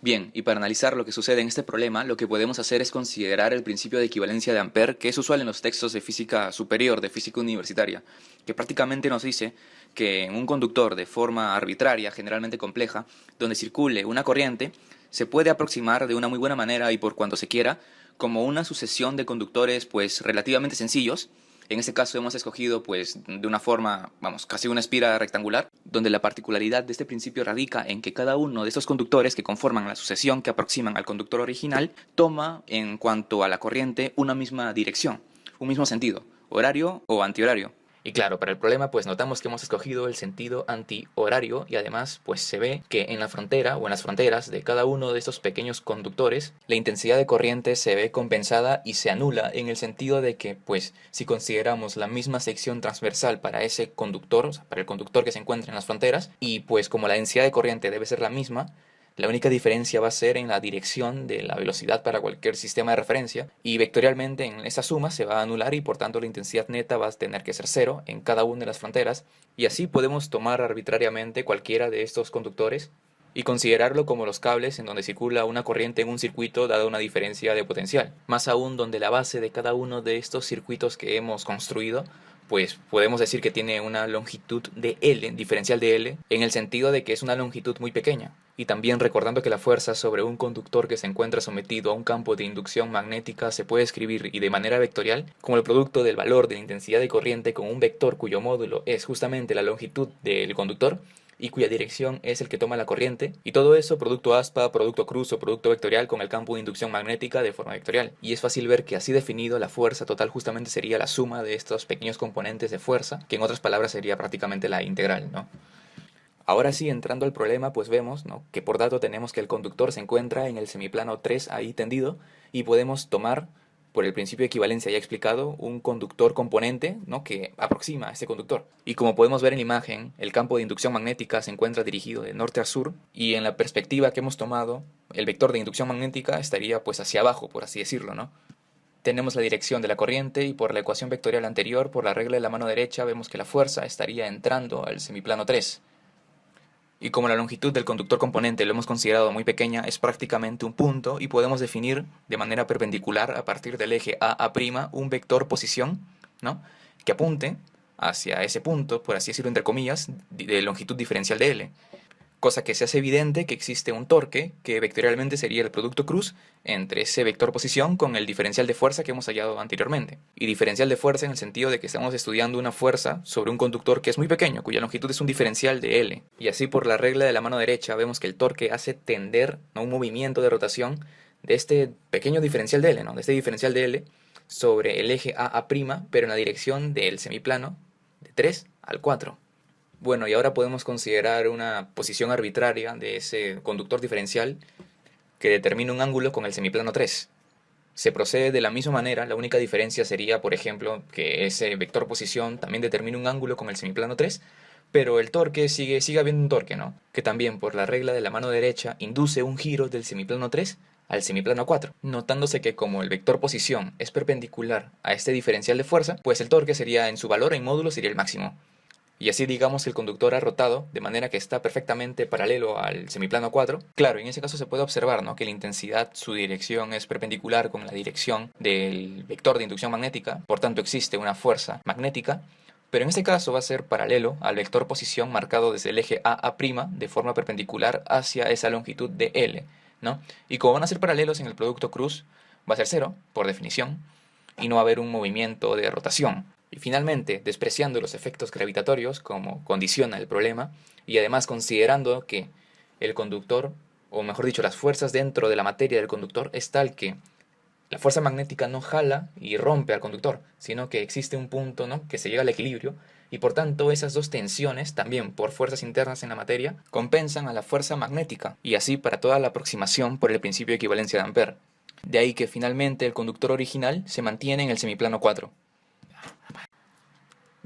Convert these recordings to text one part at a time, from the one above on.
Bien, y para analizar lo que sucede en este problema, lo que podemos hacer es considerar el principio de equivalencia de Ampère, que es usual en los textos de física superior, de física universitaria, que prácticamente nos dice que en un conductor de forma arbitraria, generalmente compleja, donde circule una corriente, se puede aproximar de una muy buena manera y por cuanto se quiera, como una sucesión de conductores pues relativamente sencillos. En este caso hemos escogido pues de una forma, vamos, casi una espira rectangular, donde la particularidad de este principio radica en que cada uno de estos conductores que conforman la sucesión que aproximan al conductor original toma en cuanto a la corriente una misma dirección, un mismo sentido, horario o antihorario. Y claro, para el problema pues notamos que hemos escogido el sentido antihorario y además pues se ve que en la frontera o en las fronteras de cada uno de estos pequeños conductores la intensidad de corriente se ve compensada y se anula en el sentido de que pues si consideramos la misma sección transversal para ese conductor, o sea, para el conductor que se encuentra en las fronteras y pues como la densidad de corriente debe ser la misma, la única diferencia va a ser en la dirección de la velocidad para cualquier sistema de referencia y vectorialmente en esa suma se va a anular y por tanto la intensidad neta va a tener que ser cero en cada una de las fronteras y así podemos tomar arbitrariamente cualquiera de estos conductores y considerarlo como los cables en donde circula una corriente en un circuito dada una diferencia de potencial. Más aún donde la base de cada uno de estos circuitos que hemos construido pues podemos decir que tiene una longitud de L, diferencial de L, en el sentido de que es una longitud muy pequeña. Y también recordando que la fuerza sobre un conductor que se encuentra sometido a un campo de inducción magnética se puede escribir y de manera vectorial como el producto del valor de la intensidad de corriente con un vector cuyo módulo es justamente la longitud del conductor y cuya dirección es el que toma la corriente, y todo eso producto aspa, producto cruz o producto vectorial con el campo de inducción magnética de forma vectorial. Y es fácil ver que así definido la fuerza total justamente sería la suma de estos pequeños componentes de fuerza, que en otras palabras sería prácticamente la integral, ¿no? Ahora sí, entrando al problema, pues vemos, ¿no?, que por dato tenemos que el conductor se encuentra en el semiplano 3 ahí tendido y podemos tomar, por el principio de equivalencia ya explicado, un conductor componente, ¿no?, que aproxima a este conductor. Y como podemos ver en la imagen, el campo de inducción magnética se encuentra dirigido de norte a sur y en la perspectiva que hemos tomado, el vector de inducción magnética estaría pues hacia abajo, por así decirlo, ¿no? Tenemos la dirección de la corriente y por la ecuación vectorial anterior, por la regla de la mano derecha, vemos que la fuerza estaría entrando al semiplano 3. Y como la longitud del conductor componente lo hemos considerado muy pequeña, es prácticamente un punto y podemos definir de manera perpendicular a partir del eje A' un vector posición, ¿no?, que apunte hacia ese punto, por así decirlo entre comillas, de longitud diferencial de L. Cosa que se hace evidente que existe un torque que vectorialmente sería el producto cruz entre ese vector posición con el diferencial de fuerza que hemos hallado anteriormente. Y diferencial de fuerza en el sentido de que estamos estudiando una fuerza sobre un conductor que es muy pequeño, cuya longitud es un diferencial de L. Y así por la regla de la mano derecha vemos que el torque hace tender a un movimiento de rotación de este pequeño diferencial de L, ¿no?, de este diferencial de L sobre el eje A', pero en la dirección del semiplano de 3 al 4. Bueno, y ahora podemos considerar una posición arbitraria de ese conductor diferencial que determina un ángulo con el semiplano 3. Se procede de la misma manera, la única diferencia sería, por ejemplo, que ese vector posición también determina un ángulo con el semiplano 3, pero el torque sigue habiendo un torque, ¿no?, que también por la regla de la mano derecha induce un giro del semiplano 3 al semiplano 4, notándose que como el vector posición es perpendicular a este diferencial de fuerza, pues el torque sería en su valor en módulo sería el máximo. Y así digamos que el conductor ha rotado de manera que está perfectamente paralelo al semiplano 4. Claro, en ese caso se puede observar, ¿no?, que la intensidad, su dirección es perpendicular con la dirección del vector de inducción magnética, por tanto existe una fuerza magnética, pero en este caso va a ser paralelo al vector posición marcado desde el eje A' de forma perpendicular hacia esa longitud de L, ¿no? Y como van a ser paralelos en el producto cruz, va a ser cero, por definición, y no va a haber un movimiento de rotación. Y finalmente, despreciando los efectos gravitatorios como condiciona el problema, y además considerando que el conductor, o mejor dicho, las fuerzas dentro de la materia del conductor es tal que la fuerza magnética no jala y rompe al conductor, sino que existe un punto, ¿no?, que se llega al equilibrio, y por tanto esas dos tensiones, también por fuerzas internas en la materia, compensan a la fuerza magnética, y así para toda la aproximación por el principio de equivalencia de Ampère. De ahí que finalmente el conductor original se mantiene en el semiplano 4.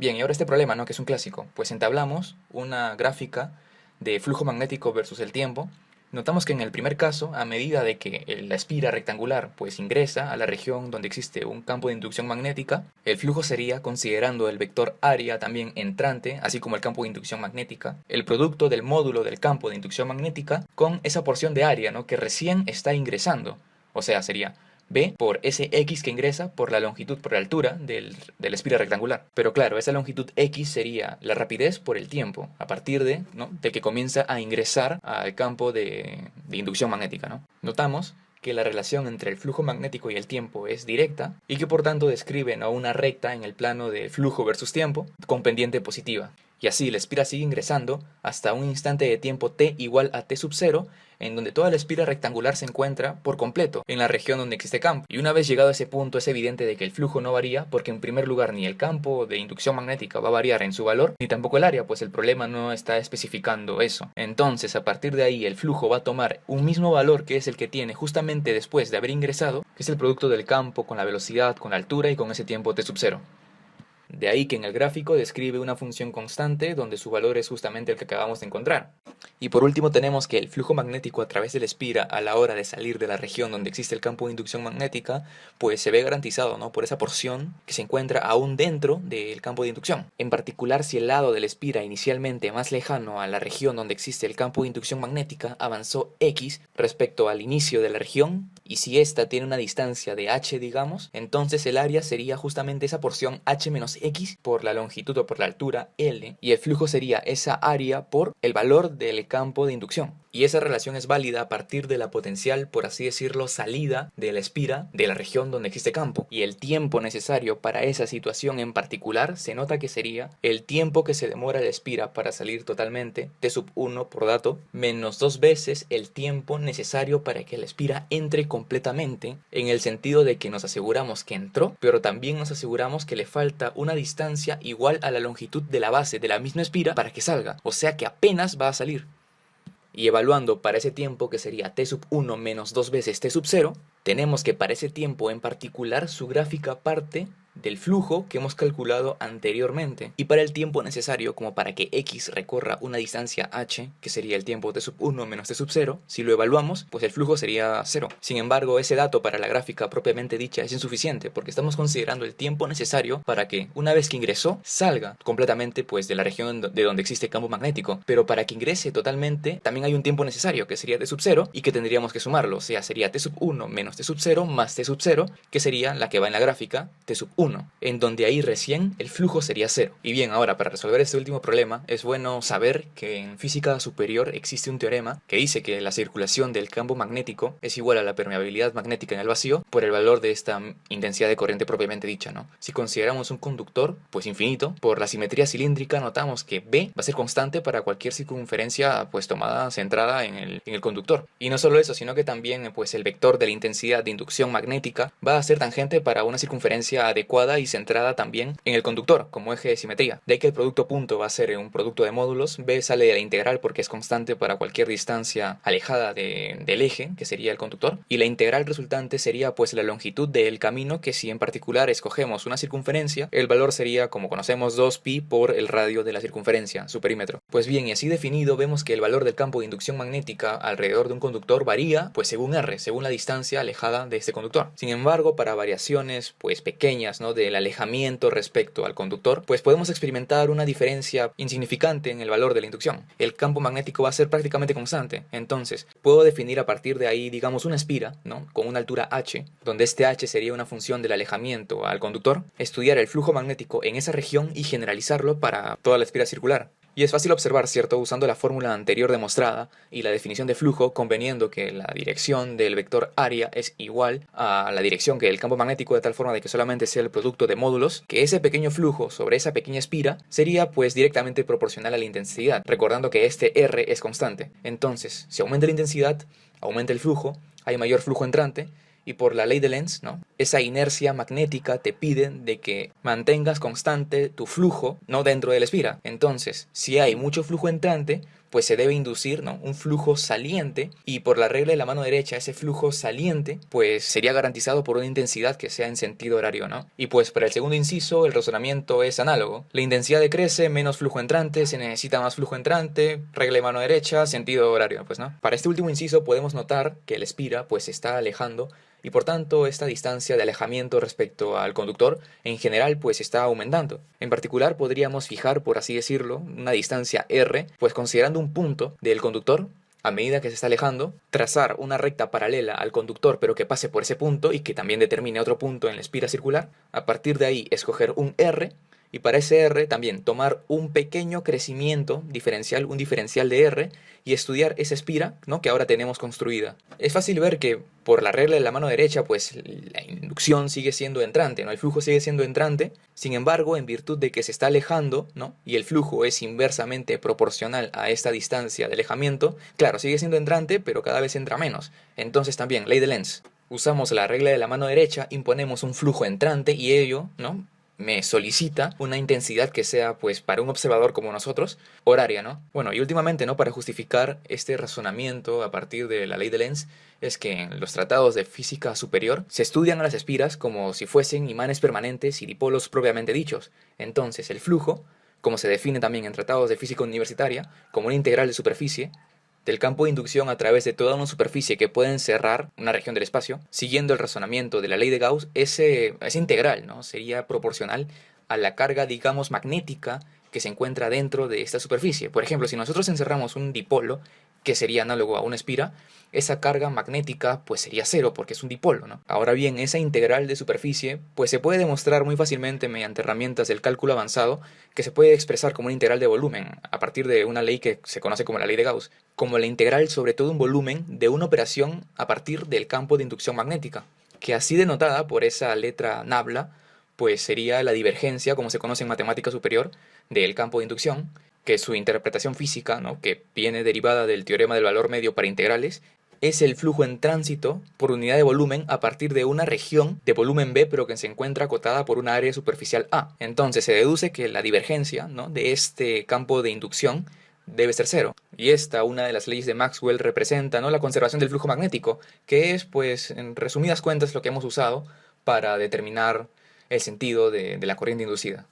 Bien, y ahora este problema, ¿no?, que es un clásico, pues entablamos una gráfica de flujo magnético versus el tiempo, Notamos que en el primer caso, a medida de que la espira rectangular pues ingresa a la región donde existe un campo de inducción magnética, el flujo sería, considerando el vector área también entrante, así como el campo de inducción magnética, el producto del módulo del campo de inducción magnética con esa porción de área, ¿no?, que recién está ingresando. O sea, sería B por ese X que ingresa por la longitud, por la altura de la espira rectangular. Pero claro, esa longitud X sería la rapidez por el tiempo, a partir de, ¿no?, de que comienza a ingresar al campo de inducción magnética, ¿no? Notamos que la relación entre el flujo magnético y el tiempo es directa y que por tanto describe, ¿no?, una recta en el plano de flujo versus tiempo con pendiente positiva. Y así la espira sigue ingresando hasta un instante de tiempo t igual a t sub 0, en donde toda la espira rectangular se encuentra por completo en la región donde existe campo. Y una vez llegado a ese punto es evidente de que el flujo no varía, porque en primer lugar ni el campo de inducción magnética va a variar en su valor, ni tampoco el área, pues el problema no está especificando eso. Entonces, a partir de ahí el flujo va a tomar un mismo valor que es el que tiene justamente después de haber ingresado, que es el producto del campo con la velocidad, con la altura y con ese tiempo t sub 0. De ahí que en el gráfico describe una función constante donde su valor es justamente el que acabamos de encontrar. Y por último tenemos que el flujo magnético a través de la espira a la hora de salir de la región donde existe el campo de inducción magnética, pues se ve garantizado, ¿no?, por esa porción que se encuentra aún dentro del campo de inducción. En particular, si el lado de la espira inicialmente más lejano a la región donde existe el campo de inducción magnética avanzó X respecto al inicio de la región, y si ésta tiene una distancia de h, digamos, entonces el área sería justamente esa porción h menos x por la longitud o por la altura L, y el flujo sería esa área por el valor del campo de inducción. Y esa relación es válida a partir de la potencial, por así decirlo, salida de la espira de la región donde existe campo. Y el tiempo necesario para esa situación en particular se nota que sería el tiempo que se demora la espira para salir totalmente, t sub 1 por dato, menos 2 veces el tiempo necesario para que la espira entre completamente, en el sentido de que nos aseguramos que entró, pero también nos aseguramos que le falta una distancia igual a la longitud de la base de la misma espira para que salga, o sea que apenas va a salir. Y evaluando para ese tiempo, que sería t sub 1 menos 2 veces t sub 0, tenemos que para ese tiempo en particular su gráfica parte del flujo que hemos calculado anteriormente, y para el tiempo necesario como para que x recorra una distancia h, que sería el tiempo t sub 1 menos t sub 0, si lo evaluamos, pues el flujo sería 0. Sin embargo, ese dato para la gráfica propiamente dicha es insuficiente, porque estamos considerando el tiempo necesario para que, una vez que ingresó, salga completamente pues de la región de donde existe campo magnético. Pero para que ingrese totalmente, también hay un tiempo necesario, que sería t sub 0, y que tendríamos que sumarlo, o sea, sería t sub 1 menos t sub 0 más t sub 0, que sería la que va en la gráfica, t sub 1, en donde ahí recién el flujo sería 0. Y bien, ahora para resolver este último problema es bueno saber que en física superior existe un teorema que dice que la circulación del campo magnético es igual a la permeabilidad magnética en el vacío por el valor de esta intensidad de corriente propiamente dicha, ¿no? Si consideramos un conductor pues infinito, por la simetría cilíndrica notamos que B va a ser constante para cualquier circunferencia pues tomada centrada en el conductor. Y no solo eso, sino que también pues el vector de la intensidad de inducción magnética va a ser tangente para una circunferencia adecuada y centrada también en el conductor como eje de simetría. De ahí que el producto punto va a ser un producto de módulos. B sale de la integral porque es constante para cualquier distancia alejada del eje, que sería el conductor, y la integral resultante sería pues la longitud del camino, que si en particular escogemos una circunferencia, el valor sería, como conocemos, 2pi por el radio de la circunferencia, su perímetro. Pues bien, y así definido vemos que el valor del campo de inducción magnética alrededor de un conductor varía pues según r, según la distancia alejada de este conductor. Sin embargo, para variaciones pues pequeñas, ¿no?, del alejamiento respecto al conductor, pues podemos experimentar una diferencia insignificante en el valor de la inducción. El campo magnético va a ser prácticamente constante. Entonces, puedo definir a partir de ahí, digamos, una espira, ¿no?, con una altura h, donde este h sería una función del alejamiento al conductor, estudiar el flujo magnético en esa región y generalizarlo para toda la espira circular. Y es fácil observar, ¿cierto?, usando la fórmula anterior demostrada y la definición de flujo, conveniendo que la dirección del vector área es igual a la dirección que el campo magnético, de tal forma de que solamente sea el producto de módulos, que ese pequeño flujo sobre esa pequeña espira sería pues directamente proporcional a la intensidad, recordando que este R es constante. Entonces, si aumenta la intensidad, aumenta el flujo, hay mayor flujo entrante, y por la ley de Lenz, ¿no?, esa inercia magnética te pide de que mantengas constante tu flujo, no dentro de la espira. Entonces, si hay mucho flujo entrante, pues se debe inducir, ¿no?, un flujo saliente, y por la regla de la mano derecha ese flujo saliente pues sería garantizado por una intensidad que sea en sentido horario, ¿no? Y pues para el segundo inciso el razonamiento es análogo. La intensidad decrece, menos flujo entrante, se necesita más flujo entrante, regla de mano derecha, sentido horario, pues, ¿no? Para este último inciso podemos notar que el espira pues se está alejando, y por tanto esta distancia de alejamiento respecto al conductor en general pues está aumentando. En particular podríamos fijar, por así decirlo, una distancia r, pues considerando un punto del conductor a medida que se está alejando, trazar una recta paralela al conductor pero que pase por ese punto y que también determine otro punto en la espira circular. A partir de ahí escoger un r, y para ese r también tomar un pequeño crecimiento diferencial, un diferencial de r, y estudiar esa espira, ¿no?, que ahora tenemos construida. Es fácil ver que por la regla de la mano derecha pues la inducción sigue siendo entrante, ¿no?, el flujo sigue siendo entrante. Sin embargo, en virtud de que se está alejando, ¿no?, y el flujo es inversamente proporcional a esta distancia de alejamiento, claro, sigue siendo entrante pero cada vez entra menos. Entonces también, ley de Lenz, usamos la regla de la mano derecha, imponemos un flujo entrante y ello, ¿no?, me solicita una intensidad que sea, pues, para un observador como nosotros, horaria, ¿no? Bueno, y últimamente, ¿no?, para justificar este razonamiento a partir de la ley de Lenz, es que en los tratados de física superior se estudian a las espiras como si fuesen imanes permanentes y dipolos propiamente dichos. Entonces, el flujo, como se define también en tratados de física universitaria, como una integral de superficie, del campo de inducción a través de toda una superficie que puede encerrar una región del espacio, siguiendo el razonamiento de la ley de Gauss, ese integral, ¿no?, sería proporcional a la carga, digamos, magnética que se encuentra dentro de esta superficie. Por ejemplo, si nosotros encerramos un dipolo, que sería análogo a una espira, esa carga magnética pues sería cero porque es un dipolo, ¿no? Ahora bien, esa integral de superficie pues se puede demostrar muy fácilmente mediante herramientas del cálculo avanzado, que se puede expresar como una integral de volumen a partir de una ley que se conoce como la ley de Gauss, como la integral sobre todo un volumen de una operación a partir del campo de inducción magnética, que así denotada por esa letra nabla pues sería la divergencia, como se conoce en matemática superior, del campo de inducción, que su interpretación física, ¿no?, que viene derivada del teorema del valor medio para integrales, es el flujo en tránsito por unidad de volumen a partir de una región de volumen B, pero que se encuentra acotada por una área superficial A. Entonces se deduce que la divergencia, ¿no?, de este campo de inducción debe ser cero. Y esta, una de las leyes de Maxwell, representa, ¿no?, la conservación del flujo magnético, que es, pues, en resumidas cuentas, lo que hemos usado para determinar el sentido de la corriente inducida.